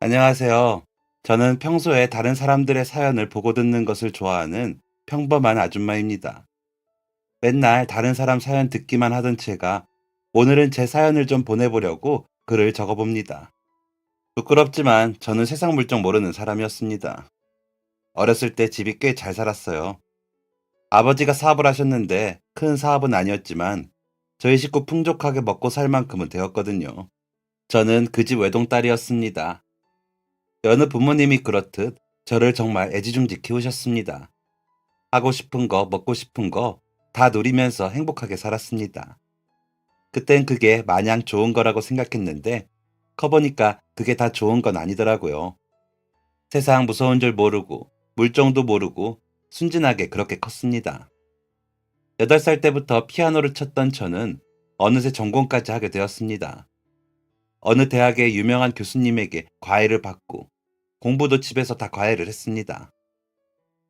안녕하세요. 저는 평소에 다른 사람들의 사연을 보고 듣는 것을 좋아하는 평범한 아줌마입니다. 맨날 다른 사람 사연 듣기만 하던 제가 오늘은 제 사연을 좀 보내보려고 글을 적어봅니다. 부끄럽지만 저는 세상 물정 모르는 사람이었습니다. 어렸을 때 집이 꽤 잘 살았어요. 아버지가 사업을 하셨는데 큰 사업은 아니었지만 저희 식구 풍족하게 먹고 살 만큼은 되었거든요. 저는 그 집 외동딸이었습니다. 여느 부모님이 그렇듯 저를 정말 애지중지 키우셨습니다. 하고 싶은 거, 먹고 싶은 거 다 누리면서 행복하게 살았습니다. 그땐 그게 마냥 좋은 거라고 생각했는데 커보니까 그게 다 좋은 건 아니더라고요. 세상 무서운 줄 모르고 물정도 모르고 순진하게 그렇게 컸습니다. 8살 때부터 피아노를 쳤던 저는 어느새 전공까지 하게 되었습니다. 어느 대학의 유명한 교수님에게 과외를 받고 공부도 집에서 다 과외를 했습니다.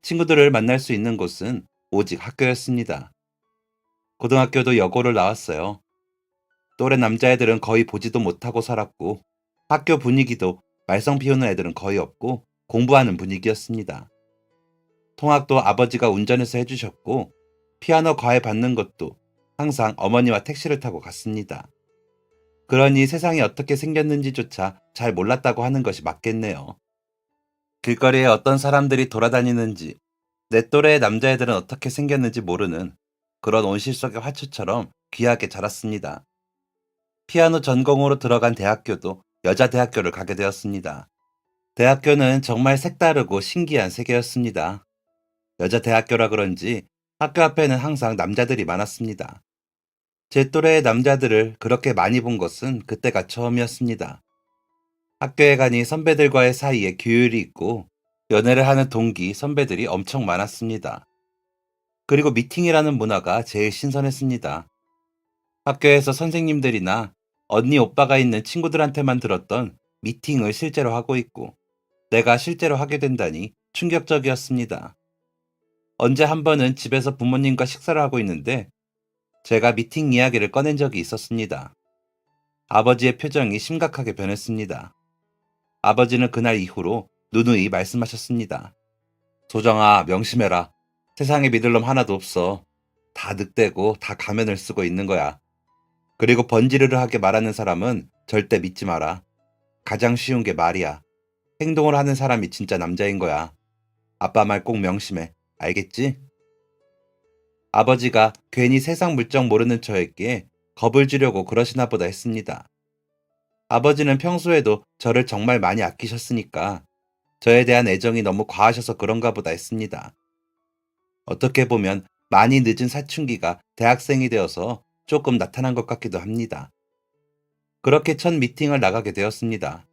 친구들을 만날 수 있는 곳은 오직 학교였습니다. 고등학교도 여고를 나왔어요. 또래 남자애들은 거의 보지도 못하고 살았고 학교 분위기도 말썽 피우는 애들은 거의 없고 공부하는 분위기였습니다. 통학도 아버지가 운전해서 해주셨고 피아노 과외 받는 것도 항상 어머니와 택시를 타고 갔습니다. 그러니 세상이 어떻게 생겼는지조차 잘 몰랐다고 하는 것이 맞겠네요. 길거리에 어떤 사람들이 돌아다니는지, 내 또래의 남자애들은 어떻게 생겼는지 모르는 그런 온실 속의 화초처럼 귀하게 자랐습니다. 피아노 전공으로 들어간 대학교도 여자 대학교를 가게 되었습니다. 대학교는 정말 색다르고 신기한 세계였습니다. 여자 대학교라 그런지 학교 앞에는 항상 남자들이 많았습니다. 제 또래의 남자들을 그렇게 많이 본 것은 그때가 처음이었습니다. 학교에 가니 선배들과의 사이에 규율이 있고 연애를 하는 동기, 선배들이 엄청 많았습니다. 그리고 미팅이라는 문화가 제일 신선했습니다. 학교에서 선생님들이나 언니, 오빠가 있는 친구들한테만 들었던 미팅을 실제로 하고 있고 내가 실제로 하게 된다니 충격적이었습니다. 언제 한 번은 집에서 부모님과 식사를 하고 있는데 제가 미팅 이야기를 꺼낸 적이 있었습니다. 아버지의 표정이 심각하게 변했습니다. 아버지는 그날 이후로 누누이 말씀하셨습니다. 소정아, 명심해라. 세상에 믿을 놈 하나도 없어. 다 늑대고 다 가면을 쓰고 있는 거야. 그리고 번지르르하게 말하는 사람은 절대 믿지 마라. 가장 쉬운 게 말이야. 행동을 하는 사람이 진짜 남자인 거야. 아빠 말 꼭 명심해. 알겠지? 아버지가 괜히 세상 물정 모르는 저에게 겁을 주려고 그러시나 보다 했습니다. 아버지는 평소에도 저를 정말 많이 아끼셨으니까 저에 대한 애정이 너무 과하셔서 그런가 보다 했습니다. 어떻게 보면 많이 늦은 사춘기가 대학생이 되어서 조금 나타난 것 같기도 합니다. 그렇게 첫 미팅을 나가게 되었습니다.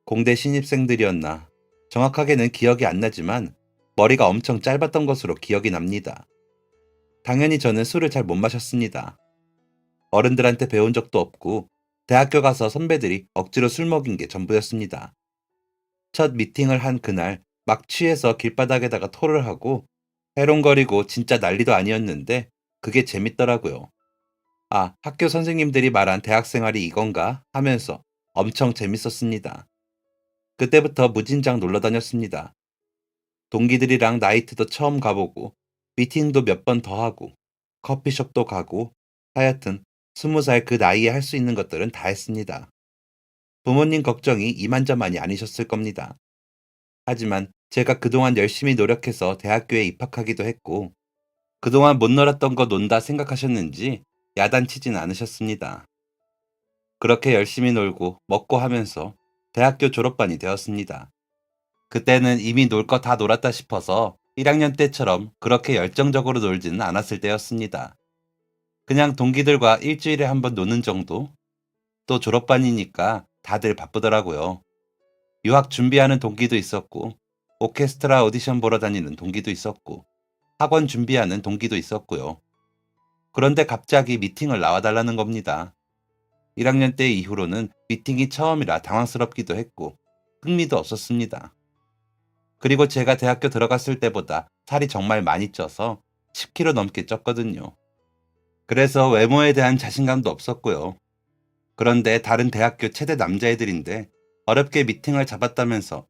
공대 신입생들이었나. 정확하게는 기억이 안 나지만 머리가 엄청 짧았던 것으로 기억이 납니다. 당연히 저는 술을 잘 못 마셨습니다. 어른들한테 배운 적도 없고 대학교 가서 선배들이 억지로 술 먹인 게 전부였습니다. 첫 미팅을 한 그날 막 취해서 길바닥에다가 토를 하고 해롱거리고 진짜 난리도 아니었는데 그게 재밌더라고요. 아, 학교 선생님들이 말한 대학생활이 이건가 하면서 엄청 재밌었습니다. 그때부터 무진장 놀러 다녔습니다. 동기들이랑 나이트도 처음 가보고 미팅도 몇 번 더 하고 커피숍도 가고 하여튼 20살 그 나이에 할 수 있는 것들은 다 했습니다. 부모님 걱정이 이만저만이 아니셨을 겁니다. 하지만 제가 그동안 열심히 노력해서 대학교에 입학하기도 했고 그동안 못 놀았던 거 논다 생각하셨는지 야단치진 않으셨습니다. 그렇게 열심히 놀고 먹고 하면서 대학교 졸업반이 되었습니다. 그때는 이미 놀 거 다 놀았다 싶어서 1학년 때처럼 그렇게 열정적으로 놀지는 않았을 때였습니다. 그냥 동기들과 일주일에 한 번 노는 정도? 또 졸업반이니까 다들 바쁘더라고요. 유학 준비하는 동기도 있었고, 오케스트라 오디션 보러 다니는 동기도 있었고, 학원 준비하는 동기도 있었고요. 그런데 갑자기 미팅을 나와달라는 겁니다. 1학년 때 이후로는 미팅이 처음이라 당황스럽기도 했고, 흥미도 없었습니다. 그리고 제가 대학교 들어갔을 때보다 살이 정말 많이 쪄서 10kg 넘게 쪘거든요. 그래서 외모에 대한 자신감도 없었고요. 그런데 다른 대학교 최대 남자애들인데 어렵게 미팅을 잡았다면서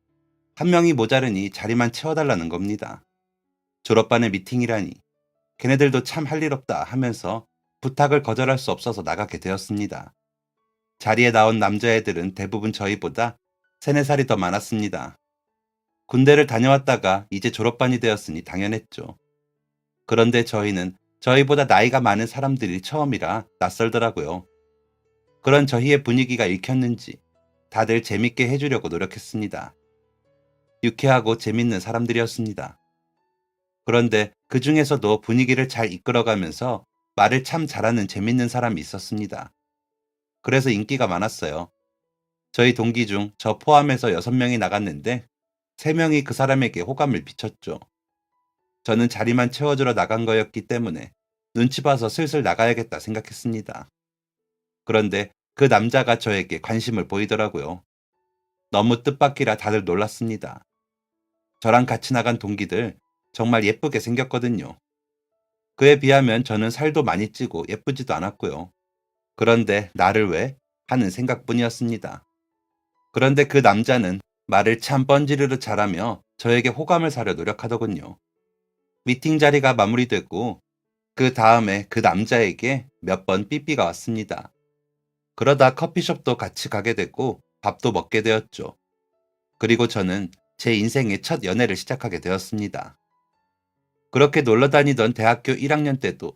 한 명이 모자르니 자리만 채워달라는 겁니다. 졸업반의 미팅이라니 걔네들도 참 할 일 없다 하면서 부탁을 거절할 수 없어서 나가게 되었습니다. 자리에 나온 남자애들은 대부분 저희보다 3, 4살이 더 많았습니다. 군대를 다녀왔다가 이제 졸업반이 되었으니 당연했죠. 그런데 저희는 저희보다 나이가 많은 사람들이 처음이라 낯설더라고요. 그런 저희의 분위기가 읽혔는지 다들 재밌게 해주려고 노력했습니다. 유쾌하고 재밌는 사람들이었습니다. 그런데 그 중에서도 분위기를 잘 이끌어가면서 말을 참 잘하는 재밌는 사람이 있었습니다. 그래서 인기가 많았어요. 저희 동기 중 저 포함해서 6명이 나갔는데 3명이 그 사람에게 호감을 비쳤죠. 저는 자리만 채워주러 나간 거였기 때문에 눈치 봐서 슬슬 나가야겠다 생각했습니다. 그런데 그 남자가 저에게 관심을 보이더라고요. 너무 뜻밖이라 다들 놀랐습니다. 저랑 같이 나간 동기들 정말 예쁘게 생겼거든요. 그에 비하면 저는 살도 많이 찌고 예쁘지도 않았고요. 그런데 나를 왜? 하는 생각뿐이었습니다. 그런데 그 남자는 말을 참 뻔지르르 잘하며 저에게 호감을 사려 노력하더군요. 미팅 자리가 마무리되고 그 다음에 그 남자에게 몇 번 삐삐가 왔습니다. 그러다 커피숍도 같이 가게 됐고 밥도 먹게 되었죠. 그리고 저는 제 인생의 첫 연애를 시작하게 되었습니다. 그렇게 놀러 다니던 대학교 1학년 때도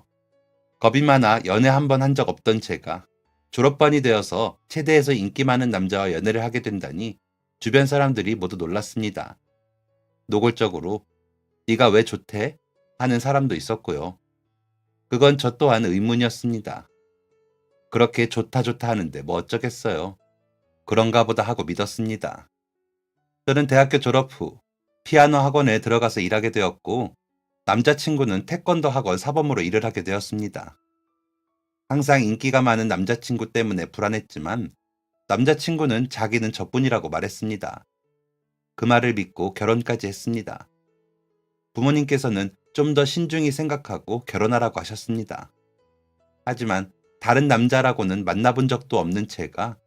겁이 많아 연애 한 번 한 적 없던 제가 졸업반이 되어서 체대에서 인기 많은 남자와 연애를 하게 된다니 주변 사람들이 모두 놀랐습니다. 노골적으로 네가 왜 좋대? 하는 사람도 있었고요. 그건 저 또한 의문이었습니다. 그렇게 좋다 좋다 하는데 뭐 어쩌겠어요. 그런가 보다 하고 믿었습니다. 저는 대학교 졸업 후 피아노 학원에 들어가서 일하게 되었고 남자친구는 태권도 학원 사범으로 일을 하게 되었습니다. 항상 인기가 많은 남자친구 때문에 불안했지만 남자친구는 자기는 저뿐이라고 말했습니다. 그 말을 믿고 결혼까지 했습니다. 부모님께서는 좀 더 신중히 생각하고 결혼하라고 하셨습니다. 하지만 다른 남자라고는 만나본 적도 없는 제가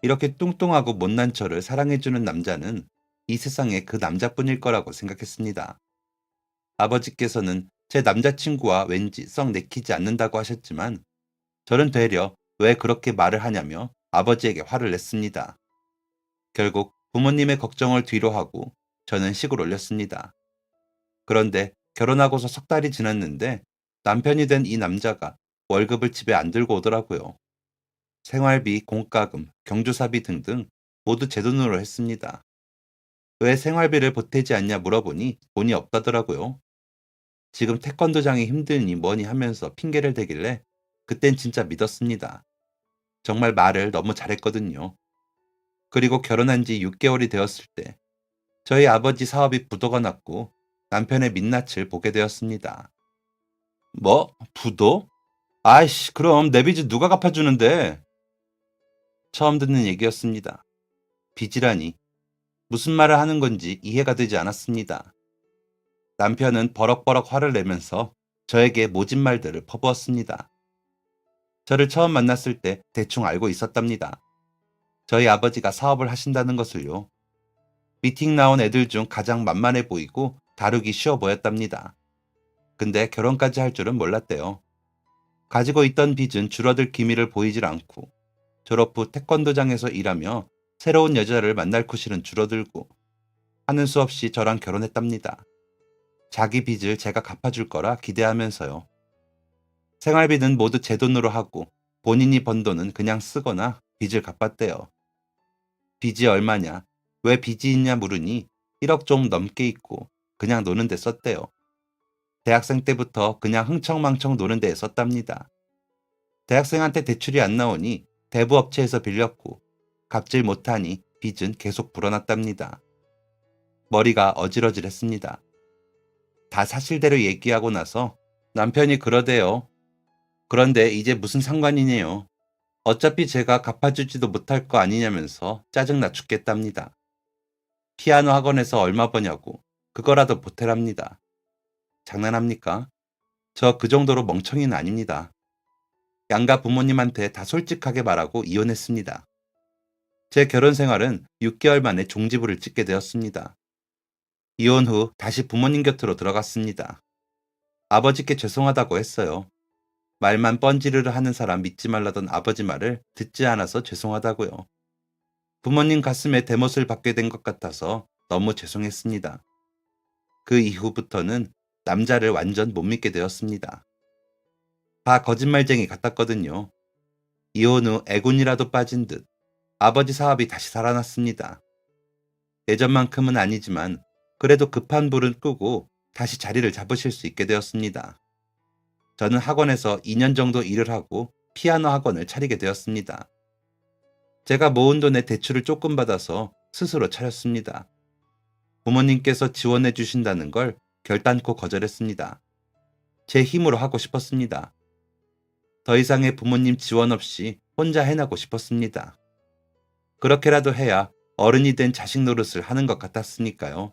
이렇게 뚱뚱하고 못난 저를 사랑해주는 남자는 이 세상에 그 남자뿐일 거라고 생각했습니다. 아버지께서는 제 남자친구와 왠지 썩 내키지 않는다고 하셨지만 저는 되려 왜 그렇게 말을 하냐며 아버지에게 화를 냈습니다. 결국 부모님의 걱정을 뒤로 하고 저는 식을 올렸습니다. 그런데 결혼하고서 석 달이 지났는데 남편이 된 이 남자가 월급을 집에 안 들고 오더라고요. 생활비, 공과금, 경조사비 등등 모두 제 돈으로 했습니다. 왜 생활비를 보태지 않냐 물어보니 돈이 없다더라고요. 지금 태권도장이 힘드니 뭐니 하면서 핑계를 대길래 그땐 진짜 믿었습니다. 정말 말을 너무 잘했거든요. 그리고 결혼한 지 6개월이 되었을 때 저희 아버지 사업이 부도가 났고 남편의 민낯을 보게 되었습니다. 뭐? 부도? 아이씨, 그럼 내 빚을 누가 갚아주는데? 처음 듣는 얘기였습니다. 빚이라니 무슨 말을 하는 건지 이해가 되지 않았습니다. 남편은 버럭버럭 화를 내면서 저에게 모진 말들을 퍼부었습니다. 저를 처음 만났을 때 대충 알고 있었답니다. 저희 아버지가 사업을 하신다는 것을요. 미팅 나온 애들 중 가장 만만해 보이고 다루기 쉬워 보였답니다. 근데 결혼까지 할 줄은 몰랐대요. 가지고 있던 빚은 줄어들 기미를 보이질 않고 졸업 후 태권도장에서 일하며 새로운 여자를 만날 구실은 줄어들고 하는 수 없이 저랑 결혼했답니다. 자기 빚을 제가 갚아줄 거라 기대하면서요. 생활비는 모두 제 돈으로 하고 본인이 번 돈은 그냥 쓰거나 빚을 갚았대요. 빚이 얼마냐? 왜 빚이 있냐 물으니 1억 좀 넘게 있고 그냥 노는 데 썼대요. 대학생 때부터 그냥 흥청망청 노는 데에 썼답니다. 대학생한테 대출이 안 나오니 대부업체에서 빌렸고 갚질 못하니 빚은 계속 불어났답니다. 머리가 어질어질했습니다. 다 사실대로 얘기하고 나서 남편이 그러대요. 그런데 이제 무슨 상관이네요. 어차피 제가 갚아주지도 못할 거 아니냐면서 짜증나 죽겠답니다. 피아노 학원에서 얼마 버냐고 그거라도 보태랍니다. 장난합니까? 저 그 정도로 멍청이는 아닙니다. 양가 부모님한테 다 솔직하게 말하고 이혼했습니다. 제 결혼 생활은 6개월 만에 종지부를 찍게 되었습니다. 이혼 후 다시 부모님 곁으로 들어갔습니다. 아버지께 죄송하다고 했어요. 말만 뻔지르르 하는 사람 믿지 말라던 아버지 말을 듣지 않아서 죄송하다고요. 부모님 가슴에 대못을 받게 된 것 같아서 너무 죄송했습니다. 그 이후부터는 남자를 완전 못 믿게 되었습니다. 다 거짓말쟁이 같았거든요. 이혼 후 애군이라도 빠진 듯 아버지 사업이 다시 살아났습니다. 예전만큼은 아니지만 그래도 급한 불은 끄고 다시 자리를 잡으실 수 있게 되었습니다. 저는 학원에서 2년 정도 일을 하고 피아노 학원을 차리게 되었습니다. 제가 모은 돈에 대출을 조금 받아서 스스로 차렸습니다. 부모님께서 지원해 주신다는 걸 결단코 거절했습니다. 제 힘으로 하고 싶었습니다. 더 이상의 부모님 지원 없이 혼자 해나고 싶었습니다. 그렇게라도 해야 어른이 된 자식 노릇을 하는 것 같았으니까요.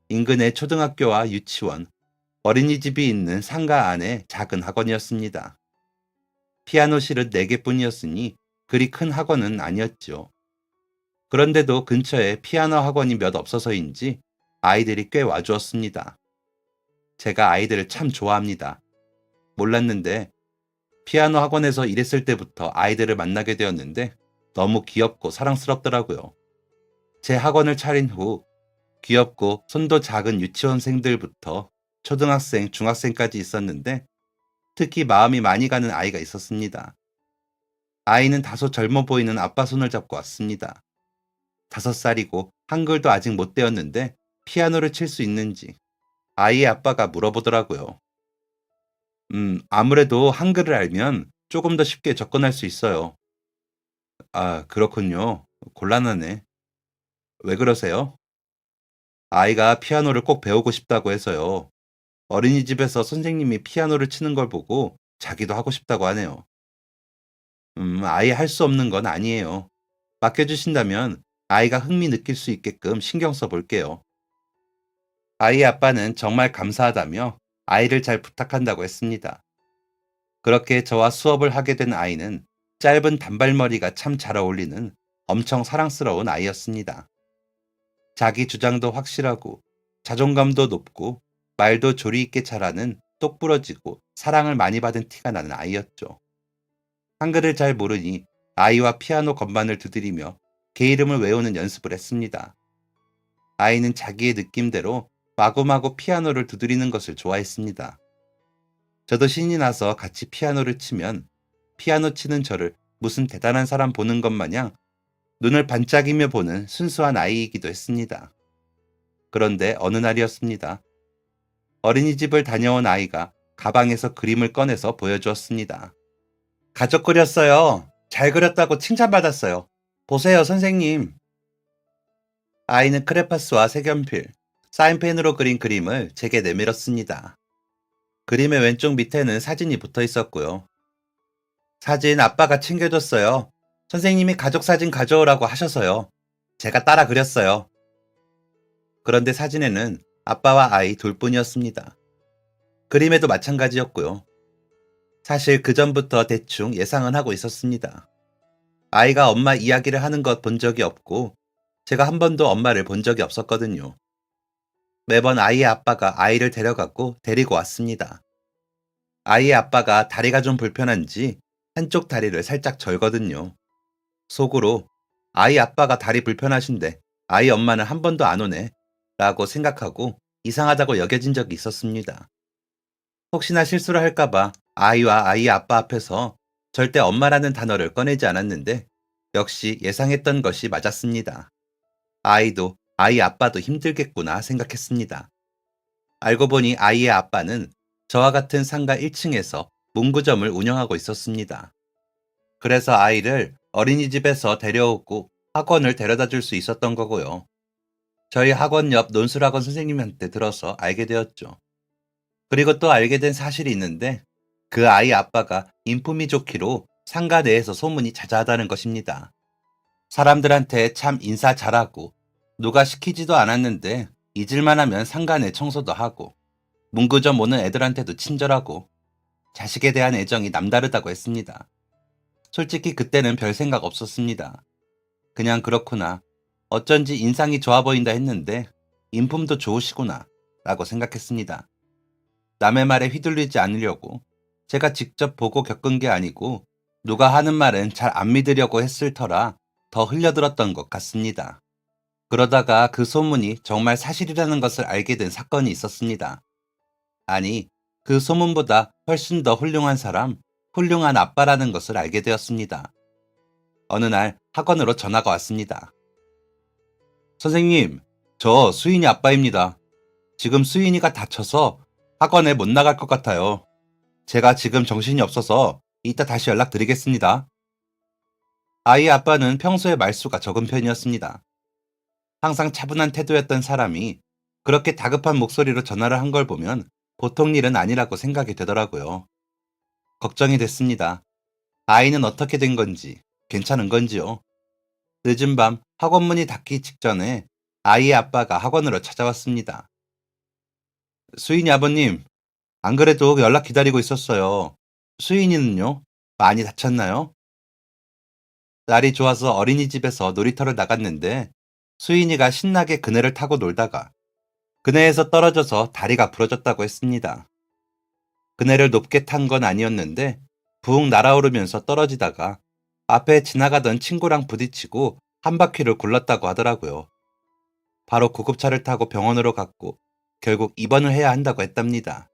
인근의 초등학교와 유치원, 어린이집이 있는 상가 안에 작은 학원이었습니다. 피아노실은 4개뿐이었으니 그리 큰 학원은 아니었죠. 그런데도 근처에 피아노 학원이 몇 없어서인지 아이들이 꽤 와주었습니다. 제가 아이들을 참 좋아합니다. 몰랐는데 피아노 학원에서 일했을 때부터 아이들을 만나게 되었는데 너무 귀엽고 사랑스럽더라고요. 제 학원을 차린 후 귀엽고 손도 작은 유치원생들부터 초등학생, 중학생까지 있었는데 특히 마음이 많이 가는 아이가 있었습니다. 아이는 다소 젊어 보이는 아빠 손을 잡고 왔습니다. 5살이고 한글도 아직 못 배웠는데 피아노를 칠 수 있는지 아이의 아빠가 물어보더라고요. 아무래도 한글을 알면 조금 더 쉽게 접근할 수 있어요. 아, 그렇군요. 곤란하네. 왜 그러세요? 아이가 피아노를 꼭 배우고 싶다고 해서요. 어린이집에서 선생님이 피아노를 치는 걸 보고 자기도 하고 싶다고 하네요. 아예 할 수 없는 건 아니에요. 맡겨주신다면 아이가 흥미 느낄 수 있게끔 신경 써 볼게요. 아이의 아빠는 정말 감사하다며 아이를 잘 부탁한다고 했습니다. 그렇게 저와 수업을 하게 된 아이는 짧은 단발머리가 참 잘 어울리는 엄청 사랑스러운 아이였습니다. 자기 주장도 확실하고 자존감도 높고 말도 조리 있게 잘하는 똑부러지고 사랑을 많이 받은 티가 나는 아이였죠. 한글을 잘 모르니 아이와 피아노 건반을 두드리며 개 이름을 외우는 연습을 했습니다. 아이는 자기의 느낌대로 마구마구 피아노를 두드리는 것을 좋아했습니다. 저도 신이 나서 같이 피아노를 치면 피아노 치는 저를 무슨 대단한 사람 보는 것 마냥 눈을 반짝이며 보는 순수한 아이이기도 했습니다. 그런데 어느 날이었습니다. 어린이집을 다녀온 아이가 가방에서 그림을 꺼내서 보여주었습니다. 가족 그렸어요. 잘 그렸다고 칭찬받았어요. 보세요, 선생님. 아이는 크레파스와 색연필, 사인펜으로 그린 그림을 제게 내밀었습니다. 그림의 왼쪽 밑에는 사진이 붙어 있었고요. 사진 아빠가 챙겨줬어요. 선생님이 가족 사진 가져오라고 하셔서요. 제가 따라 그렸어요. 그런데 사진에는 아빠와 아이 둘뿐이었습니다. 그림에도 마찬가지였고요. 사실 그 전부터 대충 예상은 하고 있었습니다. 아이가 엄마 이야기를 하는 것 본 적이 없고 제가 한 번도 엄마를 본 적이 없었거든요. 매번 아이의 아빠가 아이를 데려갔고 데리고 왔습니다. 아이의 아빠가 다리가 좀 불편한지 한쪽 다리를 살짝 절거든요. 속으로 아이 아빠가 다리 불편하신데 아이 엄마는 한 번도 안 오네 라고 생각하고 이상하다고 여겨진 적이 있었습니다. 혹시나 실수를 할까봐 아이와 아이 아빠 앞에서 절대 엄마라는 단어를 꺼내지 않았는데 역시 예상했던 것이 맞았습니다. 아이도 아이 아빠도 힘들겠구나 생각했습니다. 알고 보니 아이의 아빠는 저와 같은 상가 1층에서 문구점을 운영하고 있었습니다. 그래서 아이를 어린이집에서 데려오고 학원을 데려다 줄 수 있었던 거고요. 저희 학원 옆 논술학원 선생님한테 들어서 알게 되었죠. 그리고 또 알게 된 사실이 있는데 그 아이 아빠가 인품이 좋기로 상가 내에서 소문이 자자하다는 것입니다. 사람들한테 참 인사 잘하고 누가 시키지도 않았는데 잊을만 하면 상가 내 청소도 하고 문구점 오는 애들한테도 친절하고 자식에 대한 애정이 남다르다고 했습니다. 솔직히 그때는 별 생각 없었습니다. 그냥 그렇구나. 어쩐지 인상이 좋아 보인다 했는데 인품도 좋으시구나 라고 생각했습니다. 남의 말에 휘둘리지 않으려고 제가 직접 보고 겪은 게 아니고 누가 하는 말은 잘 안 믿으려고 했을 터라 더 흘려들었던 것 같습니다. 그러다가 그 소문이 정말 사실이라는 것을 알게 된 사건이 있었습니다. 아니, 그 소문보다 훨씬 더 훌륭한 사람, 훌륭한 아빠라는 것을 알게 되었습니다. 어느 날 학원으로 전화가 왔습니다. 선생님, 저 수인이 아빠입니다. 지금 수인이가 다쳐서 학원에 못 나갈 것 같아요. 제가 지금 정신이 없어서 이따 다시 연락드리겠습니다. 아이의 아빠는 평소에 말수가 적은 편이었습니다. 항상 차분한 태도였던 사람이 그렇게 다급한 목소리로 전화를 한 걸 보면 보통 일은 아니라고 생각이 되더라고요. 걱정이 됐습니다. 아이는 어떻게 된 건지, 괜찮은 건지요. 늦은 밤 학원 문이 닫기 직전에 아이의 아빠가 학원으로 찾아왔습니다. 수인이 아버님, 안 그래도 연락 기다리고 있었어요. 수인이는요? 많이 다쳤나요? 날이 좋아서 어린이집에서 놀이터를 나갔는데 수인이가 신나게 그네를 타고 놀다가 그네에서 떨어져서 다리가 부러졌다고 했습니다. 그네를 높게 탄 건 아니었는데 부웅 날아오르면서 떨어지다가 앞에 지나가던 친구랑 부딪히고 한 바퀴를 굴렀다고 하더라고요. 바로 구급차를 타고 병원으로 갔고 결국 입원을 해야 한다고 했답니다.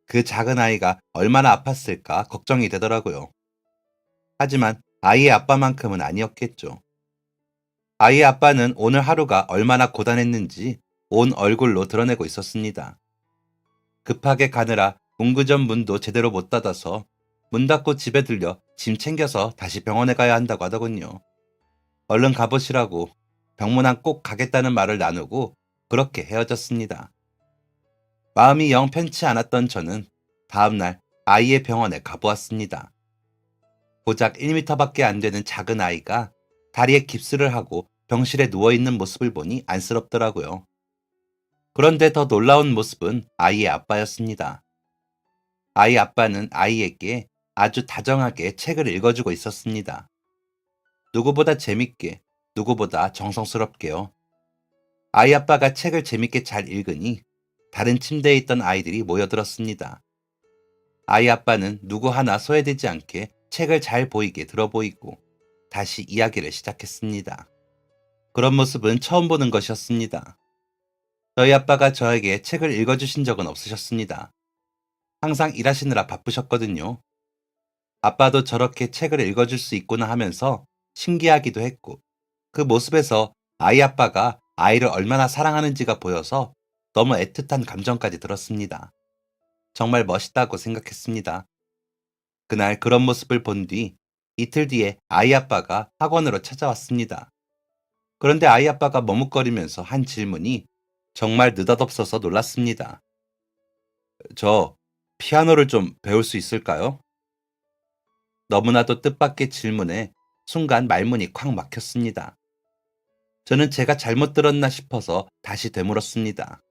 그 작은 아이가 얼마나 아팠을까 걱정이 되더라고요. 하지만 아이의 아빠만큼은 아니었겠죠. 아이의 아빠는 오늘 하루가 얼마나 고단했는지 온 얼굴로 드러내고 있었습니다. 급하게 가느라 문구점 문도 제대로 못 닫아서 문 닫고 집에 들려 짐 챙겨서 다시 병원에 가야 한다고 하더군요. 얼른 가보시라고 병문안 꼭 가겠다는 말을 나누고 그렇게 헤어졌습니다. 마음이 영 편치 않았던 저는 다음날 아이의 병원에 가보았습니다. 고작 1m밖에 안 되는 작은 아이가 다리에 깁스를 하고 병실에 누워있는 모습을 보니 안쓰럽더라고요. 그런데 더 놀라운 모습은 아이의 아빠였습니다. 아이 아빠는 아이에게 아주 다정하게 책을 읽어주고 있었습니다. 누구보다 재밌게, 누구보다 정성스럽게요. 아이 아빠가 책을 재밌게 잘 읽으니 다른 침대에 있던 아이들이 모여들었습니다. 아이 아빠는 누구 하나 소외되지 않게 책을 잘 보이게 들어 보이고 다시 이야기를 시작했습니다. 그런 모습은 처음 보는 것이었습니다. 저희 아빠가 저에게 책을 읽어주신 적은 없으셨습니다. 항상 일하시느라 바쁘셨거든요. 아빠도 저렇게 책을 읽어줄 수 있구나 하면서 신기하기도 했고 그 모습에서 아이 아빠가 아이를 얼마나 사랑하는지가 보여서 너무 애틋한 감정까지 들었습니다. 정말 멋있다고 생각했습니다. 그날 그런 모습을 본 뒤 이틀 뒤에 아이 아빠가 학원으로 찾아왔습니다. 그런데 아이 아빠가 머뭇거리면서 한 질문이 정말 느닷없어서 놀랐습니다. 저 피아노를 좀 배울 수 있을까요? 너무나도 뜻밖의 질문에 순간 말문이 콱 막혔습니다. 저는 제가 잘못 들었나 싶어서 다시 되물었습니다.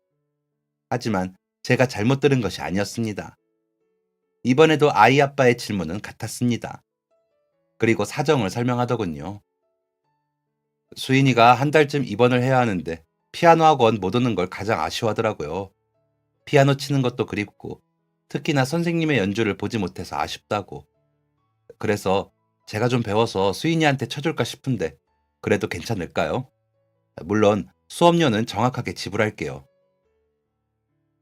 하지만 제가 잘못 들은 것이 아니었습니다. 이번에도 아이 아빠의 질문은 같았습니다. 그리고 사정을 설명하더군요. 수인이가 한 달쯤 입원을 해야 하는데 피아노 학원 못 오는 걸 가장 아쉬워하더라고요. 피아노 치는 것도 그립고 특히나 선생님의 연주를 보지 못해서 아쉽다고. 그래서 제가 좀 배워서 수인이한테 쳐줄까 싶은데 그래도 괜찮을까요? 물론 수업료는 정확하게 지불할게요.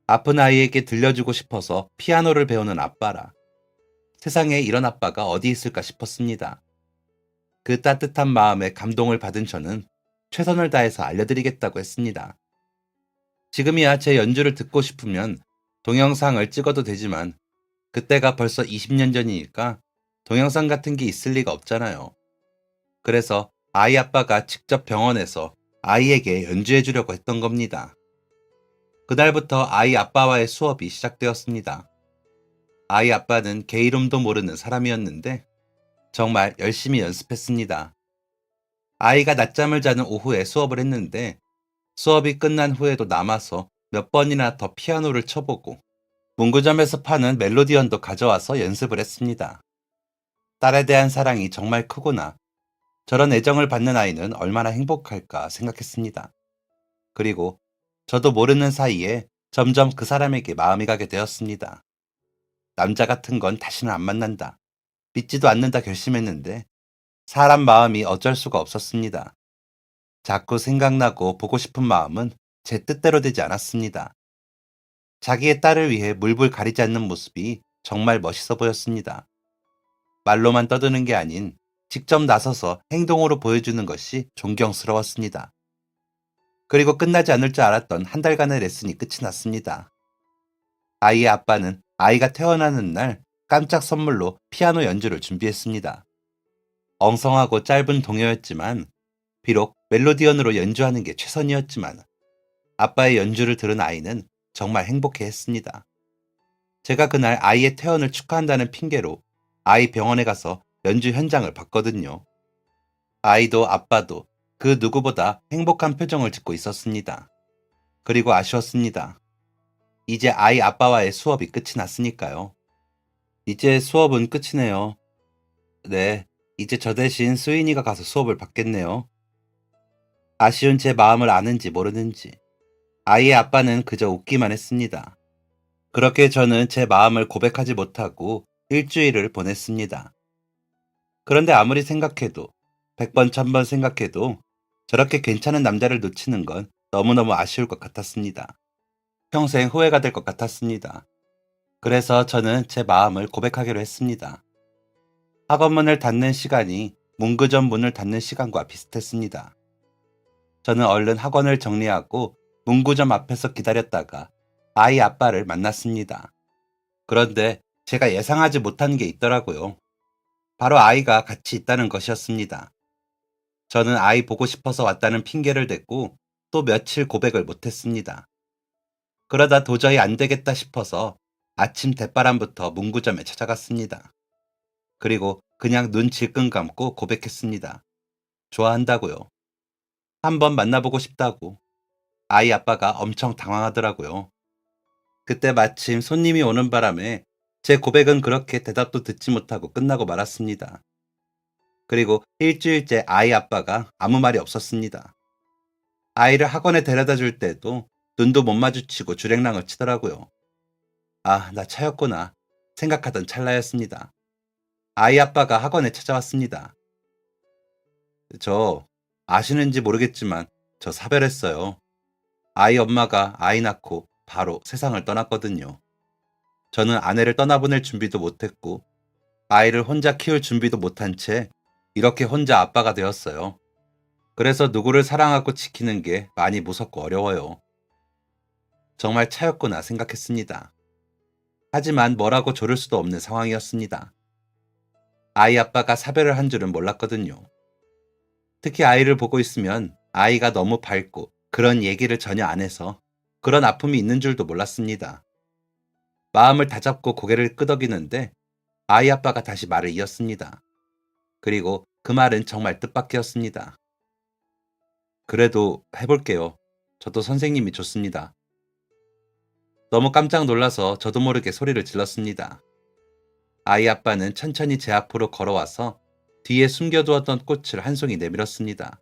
아픈 아이에게 들려주고 싶어서 피아노를 배우는 아빠라. 세상에 이런 아빠가 어디 있을까 싶었습니다. 그 따뜻한 마음에 감동을 받은 저는 최선을 다해서 알려드리겠다고 했습니다. 지금이야 제 연주를 듣고 싶으면 동영상을 찍어도 되지만 그때가 벌써 20년 전이니까 동영상 같은 게 있을 리가 없잖아요. 그래서 아이 아빠가 직접 병원에서 아이에게 연주해 주려고 했던 겁니다. 그날부터 아이 아빠와의 수업이 시작되었습니다. 아이 아빠는 개 이름도 모르는 사람이었는데 정말 열심히 연습했습니다. 아이가 낮잠을 자는 오후에 수업을 했는데 수업이 끝난 후에도 남아서 몇 번이나 더 피아노를 쳐보고 문구점에서 파는 멜로디언도 가져와서 연습을 했습니다. 딸에 대한 사랑이 정말 크구나. 저런 애정을 받는 아이는 얼마나 행복할까 생각했습니다. 그리고 저도 모르는 사이에 점점 그 사람에게 마음이 가게 되었습니다. 남자 같은 건 다시는 안 만난다. 믿지도 않는다 결심했는데 사람 마음이 어쩔 수가 없었습니다. 자꾸 생각나고 보고 싶은 마음은 제 뜻대로 되지 않았습니다. 자기의 딸을 위해 물불 가리지 않는 모습이 정말 멋있어 보였습니다. 말로만 떠드는 게 아닌 직접 나서서 행동으로 보여주는 것이 존경스러웠습니다. 그리고 끝나지 않을 줄 알았던 한 달간의 레슨이 끝이 났습니다. 아이의 아빠는 아이가 태어나는 날 깜짝 선물로 피아노 연주를 준비했습니다. 엉성하고 짧은 동요였지만 비록 멜로디언으로 연주하는 게 최선이었지만 아빠의 연주를 들은 아이는 정말 행복해했습니다. 제가 그날 아이의 퇴원을 축하한다는 핑계로 아이 병원에 가서 연주 현장을 봤거든요. 아이도 아빠도 그 누구보다 행복한 표정을 짓고 있었습니다. 그리고 아쉬웠습니다. 이제 아이 아빠와의 수업이 끝이 났으니까요. 이제 수업은 끝이네요. 네, 이제 저 대신 수인이가 가서 수업을 받겠네요. 아쉬운 제 마음을 아는지 모르는지 아이의 아빠는 그저 웃기만 했습니다. 그렇게 저는 제 마음을 고백하지 못하고 일주일을 보냈습니다. 그런데 아무리 생각해도 100번, 1000번 생각해도 저렇게 괜찮은 남자를 놓치는 건 너무너무 아쉬울 것 같았습니다. 평생 후회가 될 것 같았습니다. 그래서 저는 제 마음을 고백하기로 했습니다. 학원문을 닫는 시간이 문구점 문을 닫는 시간과 비슷했습니다. 저는 얼른 학원을 정리하고 문구점 앞에서 기다렸다가 아이 아빠를 만났습니다. 그런데 제가 예상하지 못한 게 있더라고요. 바로 아이가 같이 있다는 것이었습니다. 저는 아이 보고 싶어서 왔다는 핑계를 대고 또 며칠 고백을 못했습니다. 그러다 도저히 안 되겠다 싶어서 아침 대바람부터 문구점에 찾아갔습니다. 그리고 그냥 눈 질끈 감고 고백했습니다. 좋아한다고요. 한번 만나보고 싶다고. 아이 아빠가 엄청 당황하더라고요. 그때 마침 손님이 오는 바람에 제 고백은 그렇게 대답도 듣지 못하고 끝나고 말았습니다. 그리고 일주일째 아이 아빠가 아무 말이 없었습니다. 아이를 학원에 데려다 줄 때도 눈도 못 마주치고 주랭랑을 치더라고요. 아, 나 차였구나 생각하던 찰나였습니다. 아이 아빠가 학원에 찾아왔습니다. 저 아시는지 모르겠지만 저 사별했어요. 아이 엄마가 아이 낳고 바로 세상을 떠났거든요. 저는 아내를 떠나보낼 준비도 못했고 아이를 혼자 키울 준비도 못한 채 이렇게 혼자 아빠가 되었어요. 그래서 누구를 사랑하고 지키는 게 많이 무섭고 어려워요. 정말 차였구나 생각했습니다. 하지만 뭐라고 조를 수도 없는 상황이었습니다. 아이 아빠가 사별을 한 줄은 몰랐거든요. 특히 아이를 보고 있으면 아이가 너무 밝고 그런 얘기를 전혀 안 해서 그런 아픔이 있는 줄도 몰랐습니다. 마음을 다잡고 고개를 끄덕이는데 아이 아빠가 다시 말을 이었습니다. 그리고 그 말은 정말 뜻밖이었습니다. 그래도 해볼게요. 저도 선생님이 좋습니다. 너무 깜짝 놀라서 저도 모르게 소리를 질렀습니다. 아이 아빠는 천천히 제 앞으로 걸어와서 뒤에 숨겨두었던 꽃을 한 송이 내밀었습니다.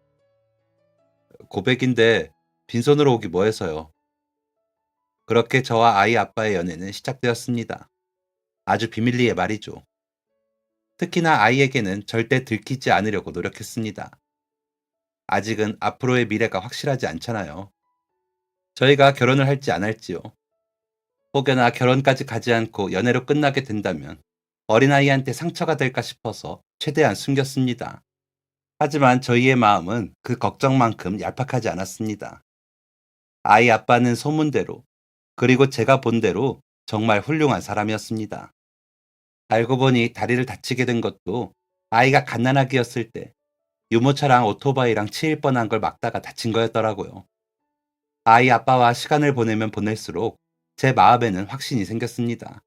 고백인데 빈손으로 오기 뭐해서요. 그렇게 저와 아이 아빠의 연애는 시작되었습니다. 아주 비밀리에 말이죠. 특히나 아이에게는 절대 들키지 않으려고 노력했습니다. 아직은 앞으로의 미래가 확실하지 않잖아요. 저희가 결혼을 할지 안 할지요. 혹여나 결혼까지 가지 않고 연애로 끝나게 된다면 어린아이한테 상처가 될까 싶어서 최대한 숨겼습니다. 하지만 저희의 마음은 그 걱정만큼 얄팍하지 않았습니다. 아이 아빠는 소문대로, 그리고 제가 본 대로 정말 훌륭한 사람이었습니다. 알고 보니 다리를 다치게 된 것도 아이가 갓난아기였을 때 유모차랑 오토바이랑 치일 뻔한 걸 막다가 다친 거였더라고요. 아이 아빠와 시간을 보내면 보낼수록 제 마음에는 확신이 생겼습니다.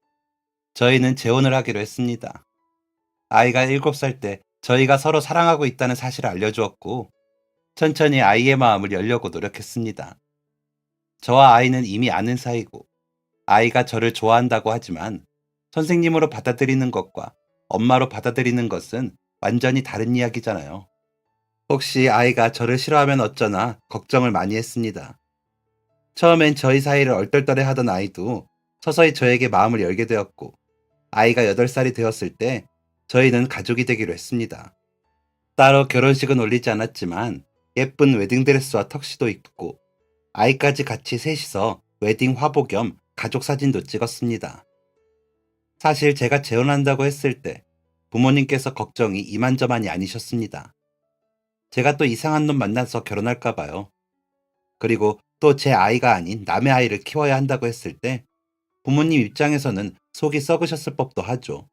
저희는 재혼을 하기로 했습니다. 아이가 7살 때 저희가 서로 사랑하고 있다는 사실을 알려주었고 천천히 아이의 마음을 열려고 노력했습니다. 저와 아이는 이미 아는 사이고 아이가 저를 좋아한다고 하지만 선생님으로 받아들이는 것과 엄마로 받아들이는 것은 완전히 다른 이야기잖아요. 혹시 아이가 저를 싫어하면 어쩌나 걱정을 많이 했습니다. 처음엔 저희 사이를 얼떨떨해 하던 아이도 서서히 저에게 마음을 열게 되었고, 아이가 8살이 되었을 때 저희는 가족이 되기로 했습니다. 따로 결혼식은 올리지 않았지만 예쁜 웨딩드레스와 턱시도 입고 아이까지 같이 셋이서 웨딩 화보 겸 가족 사진도 찍었습니다. 사실 제가 재혼한다고 했을 때 부모님께서 걱정이 이만저만이 아니셨습니다. 제가 또 이상한 놈 만나서 결혼할까 봐요. 그리고 또 제 아이가 아닌 남의 아이를 키워야 한다고 했을 때 부모님 입장에서는 속이 썩으셨을 법도 하죠.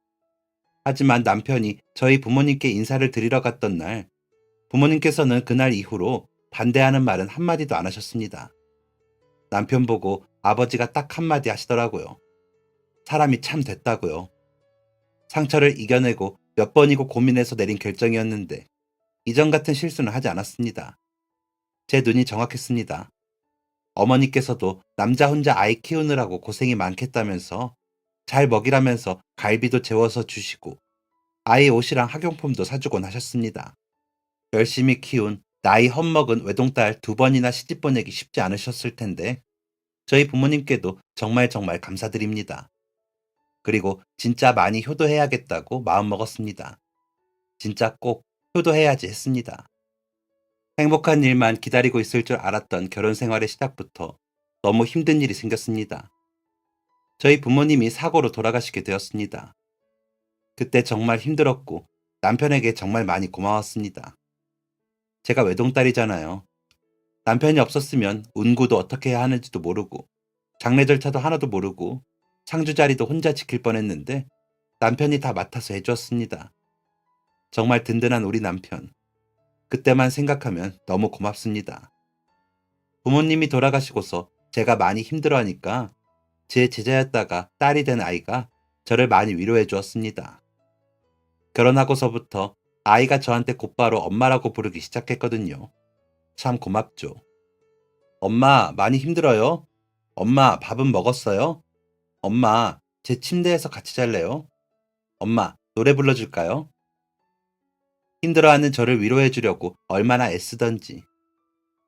하지만 남편이 저희 부모님께 인사를 드리러 갔던 날, 부모님께서는 그날 이후로 반대하는 말은 한마디도 안 하셨습니다. 남편 보고 아버지가 딱 한마디 하시더라고요. 사람이 참 됐다고요. 상처를 이겨내고 몇 번이고 고민해서 내린 결정이었는데 이전 같은 실수는 하지 않았습니다. 제 눈이 정확했습니다. 어머니께서도 남자 혼자 아이 키우느라고 고생이 많겠다면서 잘 먹이라면서 갈비도 재워서 주시고 아이 옷이랑 학용품도 사주곤 하셨습니다. 열심히 키운 나이 헛먹은 외동딸 2번이나 시집 보내기 쉽지 않으셨을 텐데 저희 부모님께도 정말 정말 감사드립니다. 그리고 진짜 많이 효도해야겠다고 마음먹었습니다. 진짜 꼭 효도해야지 했습니다. 행복한 일만 기다리고 있을 줄 알았던 결혼 생활의 시작부터 너무 힘든 일이 생겼습니다. 저희 부모님이 사고로 돌아가시게 되었습니다. 그때 정말 힘들었고 남편에게 정말 많이 고마웠습니다. 제가 외동딸이잖아요. 남편이 없었으면 운구도 어떻게 해야 하는지도 모르고 장례 절차도 하나도 모르고 상주 자리도 혼자 지킬 뻔했는데 남편이 다 맡아서 해주었습니다. 정말 든든한 우리 남편. 그때만 생각하면 너무 고맙습니다. 부모님이 돌아가시고서 제가 많이 힘들어하니까 제 제자였다가 딸이 된 아이가 저를 많이 위로해 주었습니다. 결혼하고서부터 아이가 저한테 곧바로 엄마라고 부르기 시작했거든요. 참 고맙죠. 엄마, 많이 힘들어요? 엄마, 밥은 먹었어요? 엄마, 제 침대에서 같이 잘래요? 엄마, 노래 불러줄까요? 힘들어하는 저를 위로해 주려고 얼마나 애쓰던지.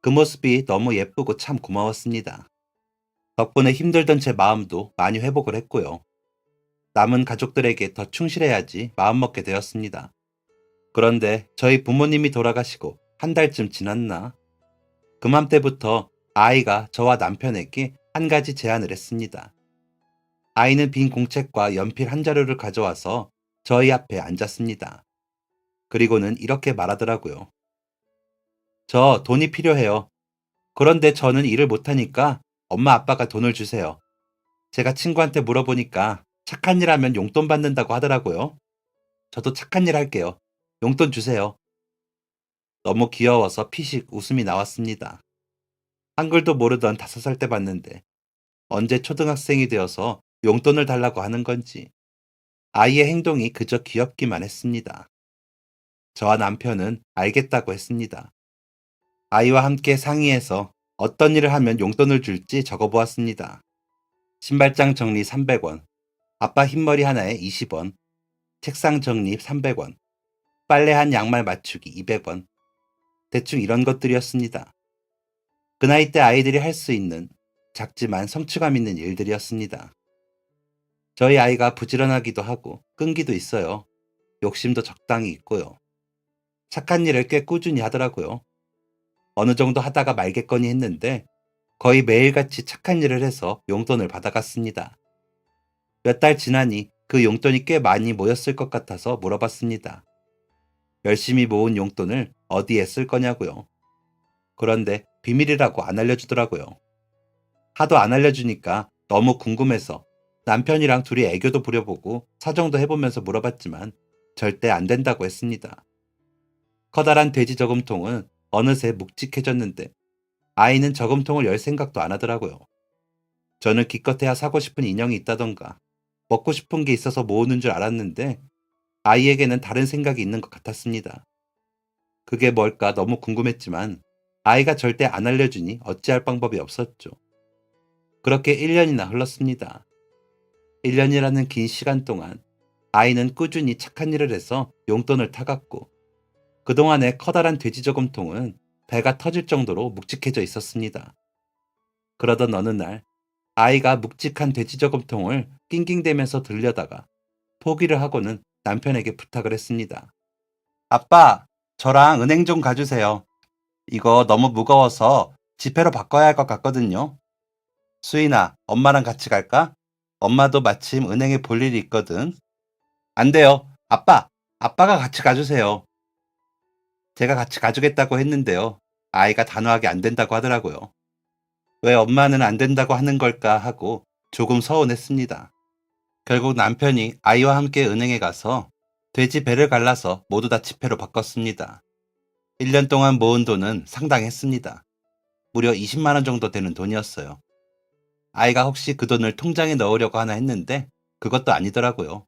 그 모습이 너무 예쁘고 참 고마웠습니다. 덕분에 힘들던 제 마음도 많이 회복을 했고요. 남은 가족들에게 더 충실해야지 마음먹게 되었습니다. 그런데 저희 부모님이 돌아가시고 한 달쯤 지났나? 그맘때부터 아이가 저와 남편에게 한 가지 제안을 했습니다. 아이는 빈 공책과 연필 한 자루를 가져와서 저희 앞에 앉았습니다. 그리고는 이렇게 말하더라고요. 저 돈이 필요해요. 그런데 저는 일을 못하니까 엄마 아빠가 돈을 주세요. 제가 친구한테 물어보니까 착한 일 하면 용돈 받는다고 하더라고요. 저도 착한 일 할게요. 용돈 주세요. 너무 귀여워서 피식 웃음이 나왔습니다. 한글도 모르던 5살 때 봤는데 언제 초등학생이 되어서 용돈을 달라고 하는 건지 아이의 행동이 그저 귀엽기만 했습니다. 저와 남편은 알겠다고 했습니다. 아이와 함께 상의해서 어떤 일을 하면 용돈을 줄지 적어보았습니다. 신발장 정리 300원, 아빠 흰머리 하나에 20원, 책상 정리 300원, 빨래한 양말 맞추기 200원, 대충 이런 것들이었습니다. 그 나이 때 아이들이 할 수 있는 작지만 성취감 있는 일들이었습니다. 저희 아이가 부지런하기도 하고 끈기도 있어요. 욕심도 적당히 있고요. 착한 일을 꽤 꾸준히 하더라고요. 어느 정도 하다가 말겠거니 했는데 거의 매일같이 착한 일을 해서 용돈을 받아갔습니다. 몇 달 지나니 그 용돈이 꽤 많이 모였을 것 같아서 물어봤습니다. 열심히 모은 용돈을 어디에 쓸 거냐고요. 그런데 비밀이라고 안 알려주더라고요. 하도 안 알려주니까 너무 궁금해서 남편이랑 둘이 애교도 부려보고 사정도 해보면서 물어봤지만 절대 안 된다고 했습니다. 커다란 돼지 저금통은 어느새 묵직해졌는데 아이는 저금통을 열 생각도 안 하더라고요. 저는 기껏해야 사고 싶은 인형이 있다던가 먹고 싶은 게 있어서 모으는 줄 알았는데 아이에게는 다른 생각이 있는 것 같았습니다. 그게 뭘까 너무 궁금했지만 아이가 절대 안 알려주니 어찌할 방법이 없었죠. 그렇게 1년이나 흘렀습니다. 1년이라는 긴 시간 동안 아이는 꾸준히 착한 일을 해서 용돈을 타갔고 그동안의 커다란 돼지 저금통은 배가 터질 정도로 묵직해져 있었습니다. 그러던 어느 날 아이가 묵직한 돼지 저금통을 낑낑대면서 들려다가 포기를 하고는 남편에게 부탁을 했습니다. 아빠, 저랑 은행 좀 가주세요. 이거 너무 무거워서 지폐로 바꿔야 할 것 같거든요. 수인아, 엄마랑 같이 갈까? 엄마도 마침 은행에 볼 일이 있거든. 안 돼요. 아빠가 같이 가주세요. 제가 같이 가주겠다고 했는데요. 아이가 단호하게 안 된다고 하더라고요. 왜 엄마는 안 된다고 하는 걸까 하고 조금 서운했습니다. 결국 남편이 아이와 함께 은행에 가서 돼지 배를 갈라서 모두 다 지폐로 바꿨습니다. 1년 동안 모은 돈은 상당했습니다. 무려 20만 원 정도 되는 돈이었어요. 아이가 혹시 그 돈을 통장에 넣으려고 하나 했는데 그것도 아니더라고요.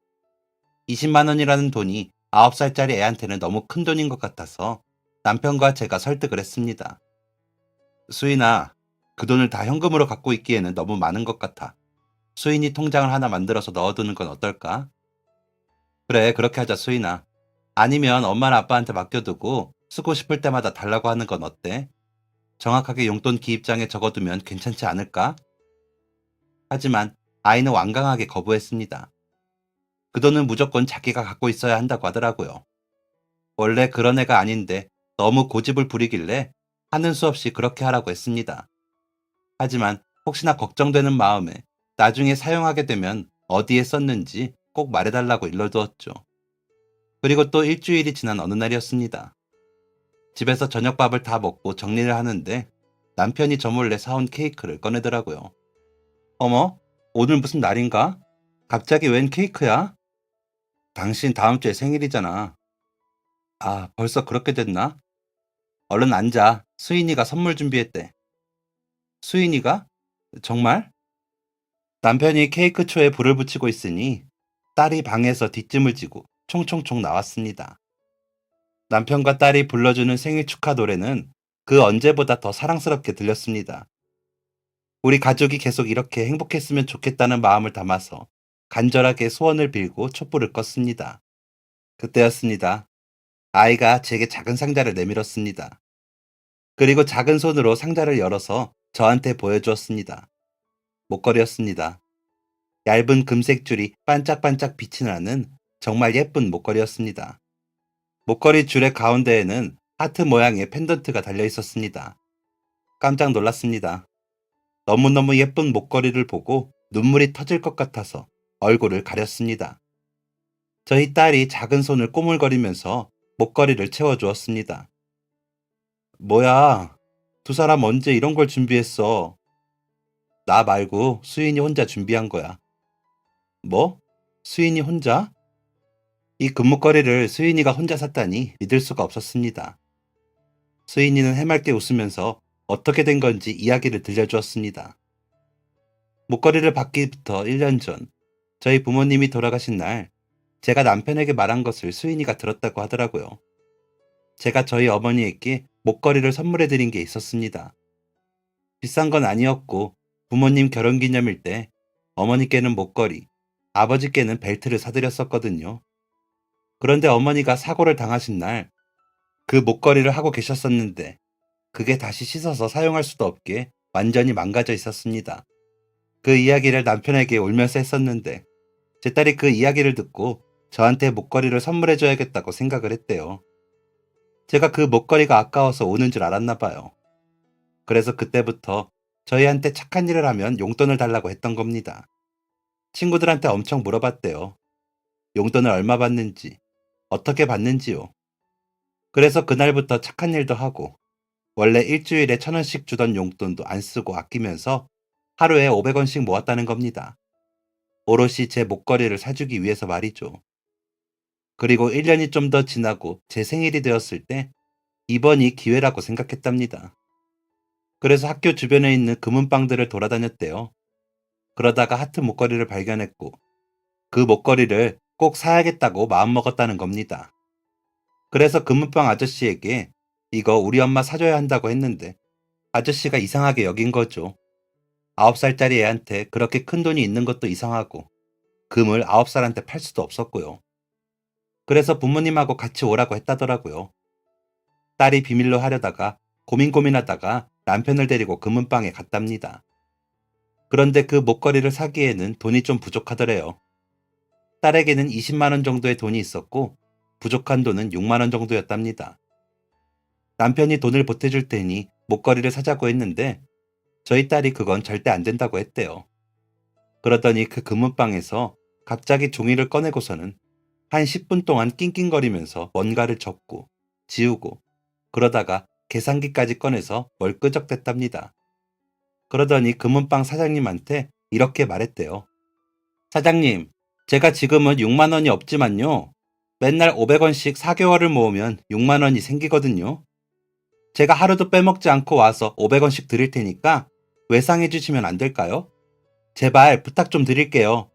20만 원이라는 돈이 9살짜리 애한테는 너무 큰 돈인 것 같아서 남편과 제가 설득을 했습니다. 수인아, 그 돈을 다 현금으로 갖고 있기에는 너무 많은 것 같아. 수인이 통장을 하나 만들어서 넣어두는 건 어떨까? 그래, 그렇게 하자, 수인아. 아니면 엄마나 아빠한테 맡겨두고 쓰고 싶을 때마다 달라고 하는 건 어때? 정확하게 용돈 기입장에 적어두면 괜찮지 않을까? 하지만 아이는 완강하게 거부했습니다. 그 돈은 무조건 자기가 갖고 있어야 한다고 하더라고요. 원래 그런 애가 아닌데 너무 고집을 부리길래 하는 수 없이 그렇게 하라고 했습니다. 하지만 혹시나 걱정되는 마음에 나중에 사용하게 되면 어디에 썼는지 꼭 말해달라고 일러두었죠. 그리고 또 일주일이 지난 어느 날이었습니다. 집에서 저녁밥을 다 먹고 정리를 하는데 남편이 저 몰래 사온 케이크를 꺼내더라고요. 어머, 오늘 무슨 날인가? 갑자기 웬 케이크야? 당신 다음 주에 생일이잖아. 아, 벌써 그렇게 됐나? 얼른 앉아. 수인이가 선물 준비했대. 수인이가? 정말? 남편이 케이크 초에 불을 붙이고 있으니 딸이 방에서 뒷짐을 지고 총총총 나왔습니다. 남편과 딸이 불러주는 생일 축하 노래는 그 언제보다 더 사랑스럽게 들렸습니다. 우리 가족이 계속 이렇게 행복했으면 좋겠다는 마음을 담아서 간절하게 소원을 빌고 촛불을 껐습니다. 그때였습니다. 아이가 제게 작은 상자를 내밀었습니다. 그리고 작은 손으로 상자를 열어서 저한테 보여주었습니다. 목걸이였습니다. 얇은 금색 줄이 반짝반짝 빛이 나는 정말 예쁜 목걸이였습니다. 목걸이 줄의 가운데에는 하트 모양의 펜던트가 달려 있었습니다. 깜짝 놀랐습니다. 너무너무 예쁜 목걸이를 보고 눈물이 터질 것 같아서 얼굴을 가렸습니다. 저희 딸이 작은 손을 꼬물거리면서 목걸이를 채워주었습니다. 뭐야, 두 사람 언제 이런 걸 준비했어? 나 말고 수인이 혼자 준비한 거야. 뭐? 수인이 혼자? 이 금목걸이를 수인이가 혼자 샀다니 믿을 수가 없었습니다. 수인이는 해맑게 웃으면서 어떻게 된 건지 이야기를 들려주었습니다. 목걸이를 받기부터 1년 전, 저희 부모님이 돌아가신 날, 제가 남편에게 말한 것을 수인이가 들었다고 하더라고요. 제가 저희 어머니에게 목걸이를 선물해 드린 게 있었습니다. 비싼 건 아니었고, 부모님 결혼기념일 때 어머니께는 목걸이, 아버지께는 벨트를 사드렸었거든요. 그런데 어머니가 사고를 당하신 날, 그 목걸이를 하고 계셨었는데, 그게 다시 씻어서 사용할 수도 없게 완전히 망가져 있었습니다. 그 이야기를 남편에게 울면서 했었는데, 제 딸이 그 이야기를 듣고 저한테 목걸이를 선물해줘야겠다고 생각을 했대요. 제가 그 목걸이가 아까워서 우는 줄 알았나 봐요. 그래서 그때부터 저희한테 착한 일을 하면 용돈을 달라고 했던 겁니다. 친구들한테 엄청 물어봤대요. 용돈을 얼마 받는지, 어떻게 받는지요. 그래서 그날부터 착한 일도 하고, 원래 일주일에 1,000원씩 주던 용돈도 안 쓰고 아끼면서 하루에 500원씩 모았다는 겁니다. 오롯이 제 목걸이를 사주기 위해서 말이죠. 그리고 1년이 좀 더 지나고 제 생일이 되었을 때 이번이 기회라고 생각했답니다. 그래서 학교 주변에 있는 금은방들을 돌아다녔대요. 그러다가 하트 목걸이를 발견했고 그 목걸이를 꼭 사야겠다고 마음먹었다는 겁니다. 그래서 금은방 아저씨에게 이거 우리 엄마 사줘야 한다고 했는데 아저씨가 이상하게 여긴 거죠. 9살짜리 애한테 그렇게 큰 돈이 있는 것도 이상하고 금을 9살한테 팔 수도 없었고요. 그래서 부모님하고 같이 오라고 했다더라고요. 딸이 비밀로 하려다가 고민하다가 남편을 데리고 금은방에 갔답니다. 그런데 그 목걸이를 사기에는 돈이 좀 부족하더래요. 딸에게는 20만 원 정도의 돈이 있었고 부족한 돈은 6만 원 정도였답니다. 남편이 돈을 보태줄 테니 목걸이를 사자고 했는데 저희 딸이 그건 절대 안 된다고 했대요. 그러더니 그 금은방에서 갑자기 종이를 꺼내고서는 한 10분 동안 낑낑거리면서 뭔가를 적고 지우고 그러다가 계산기까지 꺼내서 뭘 끄적댔답니다. 그러더니 금은방 사장님한테 이렇게 말했대요. 사장님, 제가 지금은 6만 원이 없지만요. 맨날 500원씩 4개월을 모으면 6만 원이 생기거든요. 제가 하루도 빼먹지 않고 와서 500원씩 드릴 테니까 외상해 주시면 안 될까요? 제발 부탁 좀 드릴게요.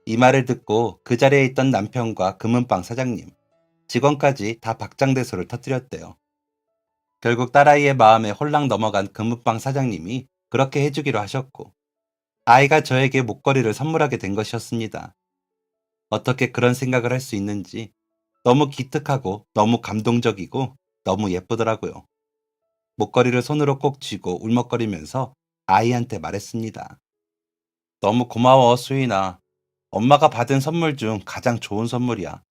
이 말을 듣고 그 자리에 있던 남편과 금은방 사장님, 직원까지 다 박장대소를 터뜨렸대요. 결국 딸아이의 마음에 홀랑 넘어간 금은방 사장님이 그렇게 해주기로 하셨고 아이가 저에게 목걸이를 선물하게 된 것이었습니다. 어떻게 그런 생각을 할 수 있는지 너무 기특하고 너무 감동적이고 너무 예쁘더라고요. 목걸이를 손으로 꼭 쥐고 울먹거리면서 아이한테 말했습니다. 너무 고마워, 수인아. 엄마가 받은 선물 중 가장 좋은 선물이야.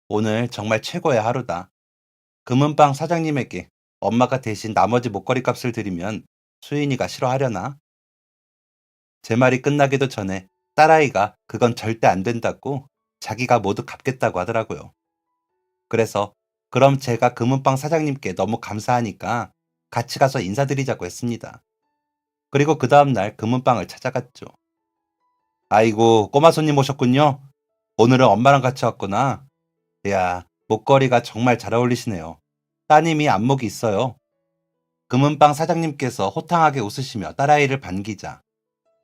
오늘 정말 최고의 하루다. 금은방 사장님에게 엄마가 대신 나머지 목걸이 값을 드리면 수인이가 싫어하려나? 제 말이 끝나기도 전에 딸아이가 그건 절대 안 된다고 자기가 모두 갚겠다고 하더라고요. 그래서 그럼 제가 금은방 사장님께 너무 감사하니까 같이 가서 인사드리자고 했습니다. 그리고 그 다음날 금은방을 찾아갔죠. 아이고, 꼬마 손님 오셨군요. 오늘은 엄마랑 같이 왔구나. 이야, 목걸이가 정말 잘 어울리시네요. 따님이 안목이 있어요. 금은방 사장님께서 호탕하게 웃으시며 딸아이를 반기자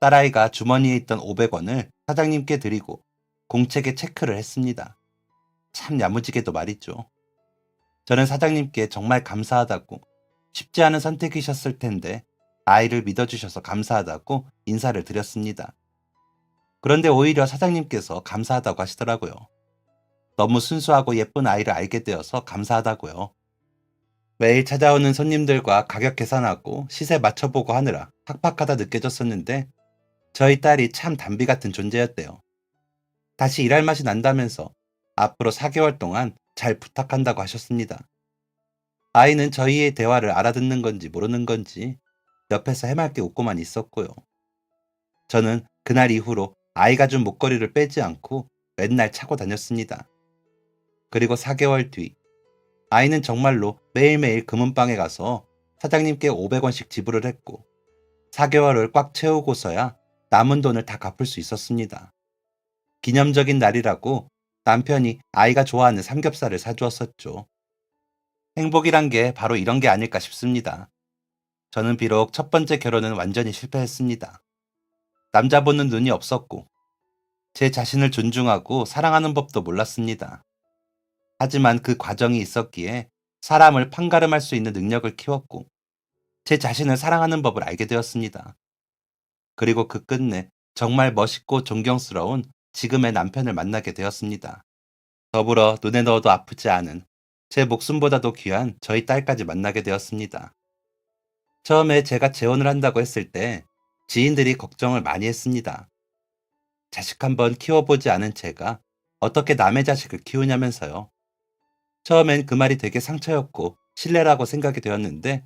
딸아이가 주머니에 있던 500원을 사장님께 드리고 공책에 체크를 했습니다. 참 야무지게도 말이죠. 저는 사장님께 정말 감사하다고 쉽지 않은 선택이셨을 텐데 아이를 믿어주셔서 감사하다고 인사를 드렸습니다. 그런데 오히려 사장님께서 감사하다고 하시더라고요. 너무 순수하고 예쁜 아이를 알게 되어서 감사하다고요. 매일 찾아오는 손님들과 가격 계산하고 시세 맞춰보고 하느라 팍팍하다 느껴졌었는데 저희 딸이 참 담비 같은 존재였대요. 다시 일할 맛이 난다면서 앞으로 4개월 동안 잘 부탁한다고 하셨습니다. 아이는 저희의 대화를 알아듣는 건지 모르는 건지 옆에서 해맑게 웃고만 있었고요. 저는 그날 이후로 아이가 준 목걸이를 빼지 않고 맨날 차고 다녔습니다. 그리고 4개월 뒤 아이는 정말로 매일매일 금은방에 가서 사장님께 500원씩 지불을 했고 4개월을 꽉 채우고서야 남은 돈을 다 갚을 수 있었습니다. 기념적인 날이라고 남편이 아이가 좋아하는 삼겹살을 사주었었죠. 행복이란 게 바로 이런 게 아닐까 싶습니다. 저는 비록 첫 번째 결혼은 완전히 실패했습니다. 남자 보는 눈이 없었고 제 자신을 존중하고 사랑하는 법도 몰랐습니다. 하지만 그 과정이 있었기에 사람을 판가름할 수 있는 능력을 키웠고 제 자신을 사랑하는 법을 알게 되었습니다. 그리고 그 끝내 정말 멋있고 존경스러운 지금의 남편을 만나게 되었습니다. 더불어 눈에 넣어도 아프지 않은 제 목숨보다도 귀한 저희 딸까지 만나게 되었습니다. 처음에 제가 재혼을 한다고 했을 때 지인들이 걱정을 많이 했습니다. 자식 한번 키워보지 않은 제가 어떻게 남의 자식을 키우냐면서요. 처음엔 그 말이 되게 상처였고 신뢰라고 생각이 되었는데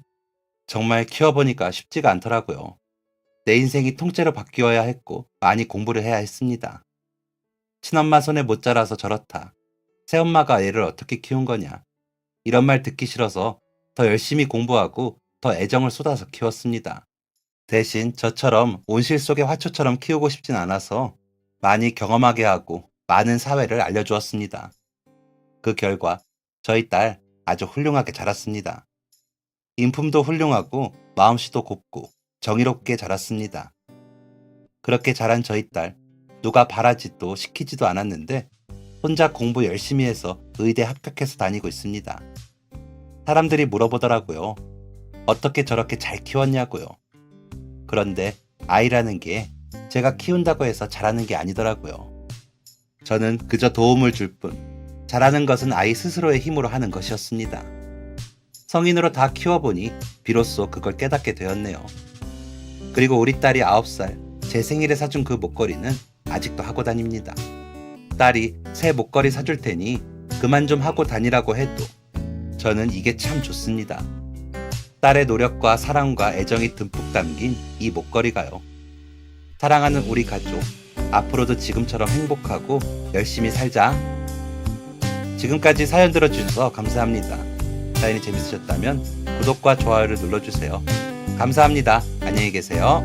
정말 키워보니까 쉽지가 않더라고요. 내 인생이 통째로 바뀌어야 했고 많이 공부를 해야 했습니다. 친엄마 손에 못 자라서 저렇다. 새엄마가 애를 어떻게 키운 거냐. 이런 말 듣기 싫어서 더 열심히 공부하고 더 애정을 쏟아서 키웠습니다. 대신 저처럼 온실 속의 화초처럼 키우고 싶진 않아서 많이 경험하게 하고 많은 사회를 알려주었습니다. 그 결과 저희 딸 아주 훌륭하게 자랐습니다. 인품도 훌륭하고 마음씨도 곱고 정의롭게 자랐습니다. 그렇게 자란 저희 딸 누가 바라지도 시키지도 않았는데 혼자 공부 열심히 해서 의대 합격해서 다니고 있습니다. 사람들이 물어보더라고요. 어떻게 저렇게 잘 키웠냐고요. 그런데 아이라는 게 제가 키운다고 해서 잘하는 게 아니더라고요. 저는 그저 도움을 줄 뿐, 잘하는 것은 아이 스스로의 힘으로 하는 것이었습니다. 성인으로 다 키워보니 비로소 그걸 깨닫게 되었네요. 그리고 우리 딸이 9살, 제 생일에 사준 그 목걸이는 아직도 하고 다닙니다. 딸이 새 목걸이 사줄 테니 그만 좀 하고 다니라고 해도 저는 이게 참 좋습니다. 딸의 노력과 사랑과 애정이 듬뿍 담긴 이 목걸이가요. 사랑하는 우리 가족, 앞으로도 지금처럼 행복하고 열심히 살자. 지금까지 사연 들어주셔서 감사합니다. 사연이 재밌으셨다면 구독과 좋아요를 눌러주세요. 감사합니다. 안녕히 계세요.